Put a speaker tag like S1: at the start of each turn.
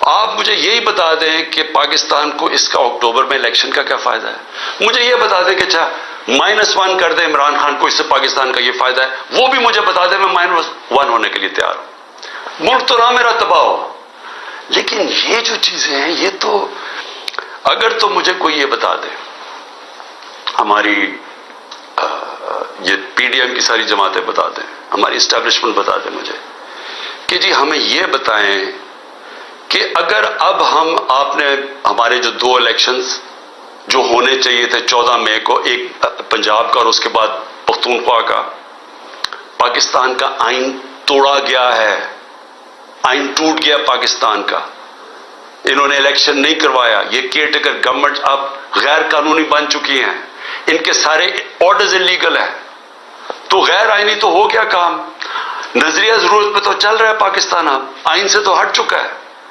S1: آپ مجھے یہی بتا دیں کہ پاکستان کو اس کا اکتوبر میں الیکشن کا کیا فائدہ ہے. مجھے یہ بتا دیں کہ اچھا -1 کر دیں عمران خان کو، اس سے پاکستان کا یہ فائدہ ہے، وہ بھی مجھے بتا دیں، میں -1 ہونے کے لیے تیار ہوں. ملک تو رہا میرا تباہ ہو. لیکن یہ جو چیزیں ہیں یہ تو، اگر تو مجھے کوئی یہ بتا دے، ہماری یہ پی ڈی ایم کی ساری جماعتیں بتا دیں، ہماری اسٹیبلشمنٹ بتا دیں مجھے کہ جی ہمیں یہ بتائیں کہ اگر اب آپ نے ہمارے جو 2 الیکشنز جو ہونے چاہیے تھے 14 مئی کو، ایک پنجاب کا اور اس کے بعد پختونخوا کا، پاکستان کا آئین توڑا گیا ہے، آئین ٹوٹ گیا پاکستان کا، انہوں نے الیکشن نہیں کروایا، یہ کیئر ٹیکر گورنمنٹ اب غیر قانونی بن چکی ہیں، ان کے سارے آرڈرز انلیگل ہیں، تو غیر آئینی تو ہو گیا کام. نظریہ ضرورت پہ تو چل رہا ہے پاکستان، اب آئین سے تو ہٹ چکا ہے.